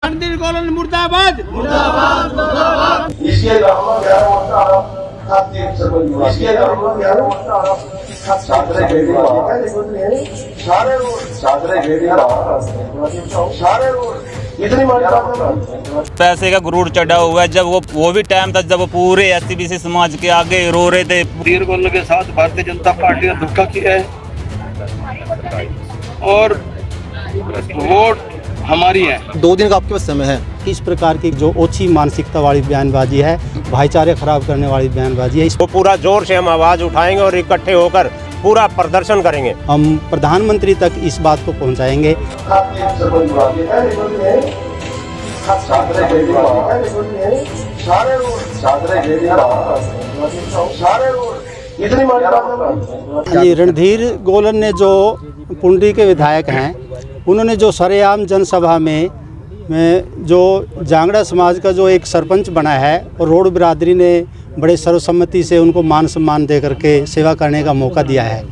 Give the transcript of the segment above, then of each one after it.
रणधीर गोलन मुर्दाबाद मुर्दाबाद मुर्दाबाद। इसके पैसे का गुरूर चढ़ा हुआ है। जब वो भी टाइम था जब वो पूरे एससीबीसी समाज के आगे रो रहे थे। रणधीर गोलन के साथ भारतीय जनता पार्टी ने धोखा किया है और वोट हमारी है। 2 दिन का आपके पास समय है। इस प्रकार की जो ओछी मानसिकता वाली बयानबाजी है, भाईचारे खराब करने वाली बयानबाजी है, इसको पूरा जोर से हम आवाज उठाएंगे और इकट्ठे होकर पूरा प्रदर्शन करेंगे। हम प्रधानमंत्री तक इस बात को पहुंचाएंगे। जी, रणधीर गोलन ने जो पुंडी के विधायक हैं, उन्होंने जो सरेआम जनसभा में जो जांगड़ा समाज का जो एक सरपंच बना है और रोड बिरादरी ने बड़े सर्वसम्मति से उनको मान सम्मान दे करके सेवा करने का मौका दिया है,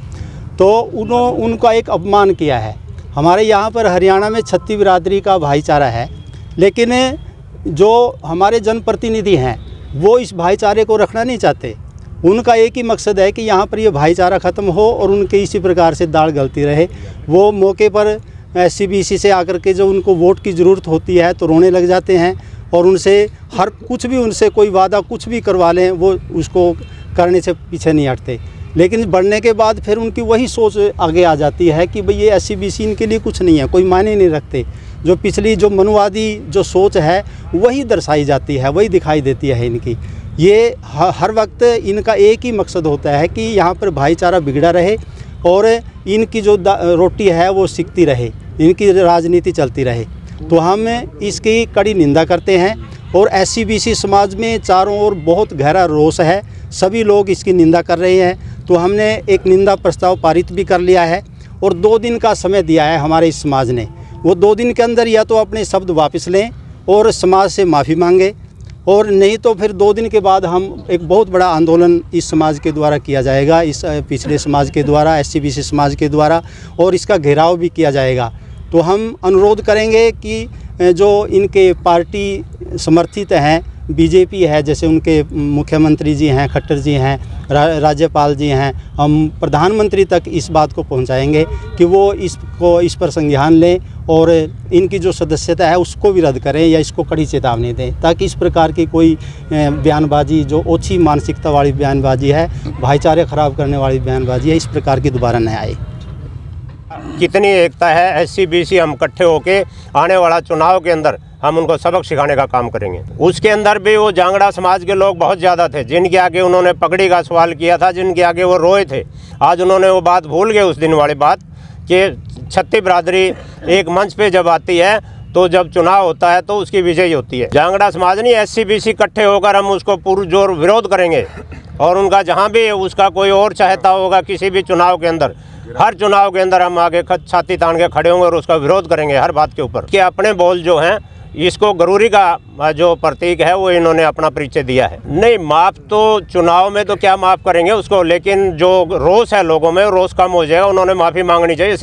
तो उनका एक अपमान किया है। हमारे यहाँ पर हरियाणा में छत्ती बिरादरी का भाईचारा है, लेकिन जो हमारे जनप्रतिनिधि हैं वो इस भाईचारे को रखना नहीं चाहते। उनका एक ही मकसद है कि यहाँ पर ये भाईचारा ख़त्म हो और उनके इसी प्रकार से दाल गलती रहे। वो मौके पर एससीबीसी से आकर के जो उनको वोट की ज़रूरत होती है तो रोने लग जाते हैं और उनसे हर कुछ भी उनसे कोई वादा कुछ भी करवा लें वो उसको करने से पीछे नहीं हटते। लेकिन बढ़ने के बाद फिर उनकी वही सोच आगे आ जाती है कि भाई ये एससीबीसी इनके लिए कुछ नहीं है, कोई मायने नहीं रखते। जो पिछली जो मनुवादी जो सोच है वही दर्शाई जाती है, वही दिखाई देती है इनकी। ये हर वक्त इनका एक ही मकसद होता है कि यहाँ पर भाईचारा बिगड़ा रहे और इनकी जो रोटी है वो सिकती रहे, इनकी राजनीति चलती रहे। तो हम इसकी कड़ी निंदा करते हैं और एससीबीसी समाज में चारों ओर बहुत गहरा रोष है, सभी लोग इसकी निंदा कर रहे हैं। तो हमने एक निंदा प्रस्ताव पारित भी कर लिया है और 2 दिन का समय दिया है हमारे इस समाज ने। वो 2 दिन के अंदर या तो अपने शब्द वापस लें और समाज से माफ़ी मांगे, और नहीं तो फिर 2 दिन के बाद हम एक बहुत बड़ा आंदोलन इस समाज के द्वारा किया जाएगा, इस पिछड़े समाज के द्वारा, एससीबीसी समाज के द्वारा, और इसका घेराव भी किया जाएगा। तो हम अनुरोध करेंगे कि जो इनके पार्टी समर्थित हैं, बीजेपी है, जैसे उनके मुख्यमंत्री जी हैं, खट्टर जी हैं, राज्यपाल जी हैं, हम प्रधानमंत्री तक इस बात को पहुंचाएंगे कि वो इस पर संज्ञान लें और इनकी जो सदस्यता है उसको भी रद्द करें या इसको कड़ी चेतावनी दें, ताकि इस प्रकार की कोई बयानबाजी जो ओछी मानसिकता वाली बयानबाजी है, भाईचारे ख़राब करने वाली बयानबाजी है, इस प्रकार की दोबारा न आए। कितनी एकता है एससीबीसी, हम इकट्ठे होके आने वाला चुनाव के अंदर हम उनको सबक सिखाने का काम करेंगे। उसके अंदर भी वो जांगड़ा समाज के लोग बहुत ज़्यादा थे, जिनके आगे उन्होंने पगड़ी का सवाल किया था, जिनके आगे वो रोए थे। आज उन्होंने वो बात भूल गए, उस दिन वाली बात कि छत्ती बिरादरी एक मंच पे जब आती है तो जब चुनाव होता है तो उसकी विजयी होती है। जांगड़ा समाज नहीं, एससीबीसी इकट्ठे होकर हम उसको पुरजोर विरोध करेंगे और उनका जहाँ भी उसका कोई और चाहता होगा किसी भी चुनाव के अंदर, हर चुनाव के अंदर हम आगे छाती तान के खड़े होंगे और उसका विरोध करेंगे हर बात के ऊपर। कि अपने बोल जो हैं, इसको गरूरी का जो प्रतीक है वो इन्होंने अपना परिचय दिया है। नहीं, माफ़ तो चुनाव में तो क्या माफ़ करेंगे उसको, लेकिन जो रोष है लोगों में, रोष कम हो जाएगा। उन्होंने माफ़ी मांगनी चाहिए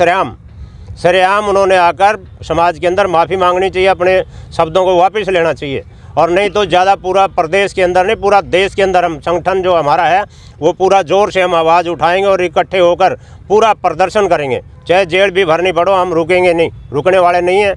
सरेआम उन्होंने आकर समाज के अंदर माफ़ी मांगनी चाहिए, अपने शब्दों को वापस लेना चाहिए। और नहीं तो ज़्यादा पूरा प्रदेश के अंदर नहीं, पूरा देश के अंदर हम संगठन जो हमारा है वो पूरा ज़ोर से हम आवाज़ उठाएंगे और इकट्ठे होकर पूरा प्रदर्शन करेंगे। चाहे जेल भी भरनी पड़ो, हम रुकेंगे नहीं, रुकने वाले नहीं हैं।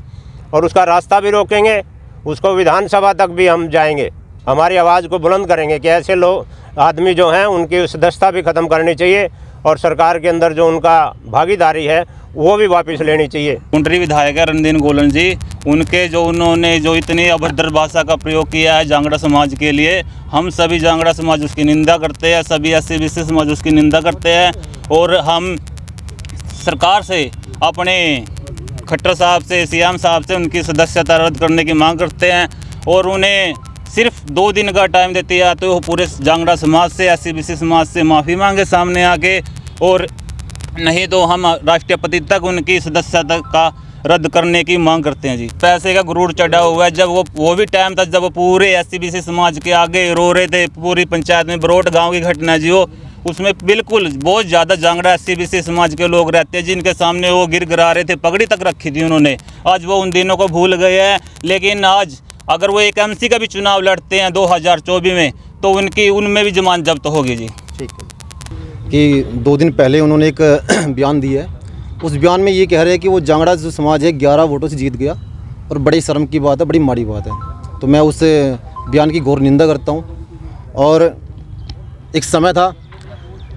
और उसका रास्ता भी रोकेंगे, उसको विधानसभा तक भी हम जाएंगे, हमारी आवाज़ को बुलंद करेंगे कि ऐसे लोग आदमी जो हैं उनकी सदस्यता भी ख़त्म करनी चाहिए और सरकार के अंदर जो उनका भागीदारी है वो भी वापस लेनी चाहिए। पुंडरी विधायक है रणधीर गोलन जी, उन्होंने जो इतनी अभद्र भाषा का प्रयोग किया है जांगड़ा समाज के लिए, हम सभी जांगड़ा समाज उसकी निंदा करते हैं, सभी एससीबीसी समाज उसकी निंदा करते हैं। और हम सरकार से, अपने खट्टर साहब से, सीएम साहब से उनकी सदस्यता रद्द करने की मांग करते हैं और उन्हें सिर्फ 2 दिन का टाइम देते हैं तो वो पूरे जांगड़ा समाज से, एससीबीसी समाज से माफ़ी मांगे सामने आके, और नहीं तो हम राष्ट्रपति तक उनकी सदस्यता का रद्द करने की मांग करते हैं जी। पैसे का गुरूर चढ़ा हुआ है। जब वो भी टाइम था जब वो पूरे एससीबीसी समाज के आगे रो रहे थे, पूरी पंचायत में बरोट गांव की घटना जी, उसमें बिल्कुल बहुत ज़्यादा जांगड़ा SC/BC समाज के लोग रहते हैं, जिनके सामने वो गिरा रहे थे, पगड़ी तक रखी थी उन्होंने। आज वो उन दिनों को भूल गए हैं। लेकिन आज अगर वो एक MC का भी चुनाव लड़ते हैं 2024 में, तो उनमें भी जमानत जब्त होगी जी। ठीक है कि 2 दिन पहले उन्होंने एक बयान दिया है। उस बयान में ये कह रहे हैं कि वो जांगड़ा जो समाज है 11 वोटों से जीत गया, और बड़ी शर्म की बात है, बड़ी माड़ी बात है। तो मैं उस बयान की घोर निंदा करता हूँ। और एक समय था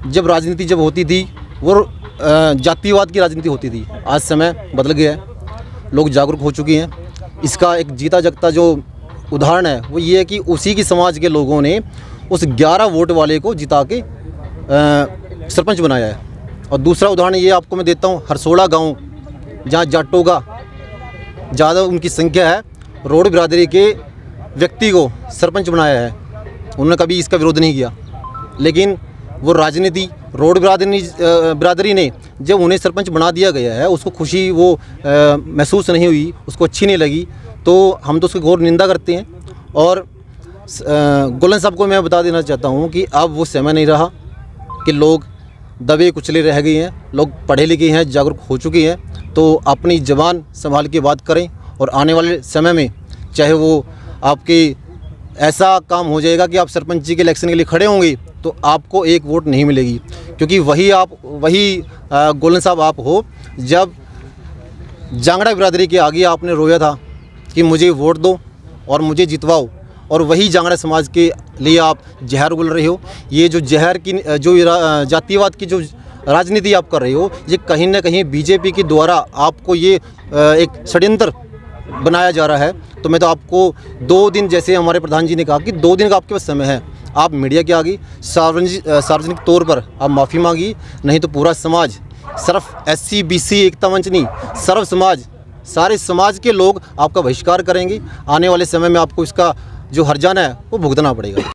जब राजनीति जब होती थी वो जातिवाद की राजनीति होती थी। आज समय बदल गया है, लोग जागरूक हो चुके हैं। इसका एक जीता जगता जो उदाहरण है वो ये है कि उसी की समाज के लोगों ने उस 11 वोट वाले को जिता के सरपंच बनाया है। और दूसरा उदाहरण ये आपको मैं देता हूँ, हरसोड़ा गांव जहाँ जाटों का ज़्यादा उनकी संख्या है, रोड बिरादरी के व्यक्ति को सरपंच बनाया है। उन्होंने कभी इसका विरोध नहीं किया, लेकिन वो राजनीति रोड बिरादरी ने जब उन्हें सरपंच बना दिया गया है, उसको खुशी वो महसूस नहीं हुई, उसको अच्छी नहीं लगी, तो हम तो उसकी घोर निंदा करते हैं। और गोलन साहब को मैं बता देना चाहता हूँ कि अब वो समय नहीं रहा कि लोग दबे कुचले रह गए हैं। लोग पढ़े लिखे हैं, जागरूक हो चुके हैं। तो अपनी ज़बान संभाल के बात करें, और आने वाले समय में चाहे वो आपके ऐसा काम हो जाएगा कि आप सरपंच जी के इलेक्शन के लिए खड़े होंगे तो आपको 1 वोट नहीं मिलेगी, क्योंकि वही गोलन साहब आप हो जब जांगड़ा बिरादरी के आगे आपने रोया था कि मुझे वोट दो और मुझे जितवाओ, और वही जांगड़ा समाज के लिए आप जहर उगल रहे हो। ये जो जहर की जो जातिवाद की जो राजनीति आप कर रहे हो, ये कहीं ना कहीं बीजेपी के द्वारा आपको ये एक षड्यंत्र बनाया जा रहा है। तो मैं तो आपको 2 दिन, जैसे हमारे प्रधान जी ने कहा कि 2 दिन का आपके पास समय है, आप मीडिया के आगे सार्वजनिक तौर पर आप माफ़ी मांगिए, नहीं तो पूरा समाज, सिर्फ SC/BC एकता मंच नहीं, सर्व समाज, सारे समाज के लोग आपका बहिष्कार करेंगे। आने वाले समय में आपको इसका जो हर्जाना है वो भुगतना पड़ेगा।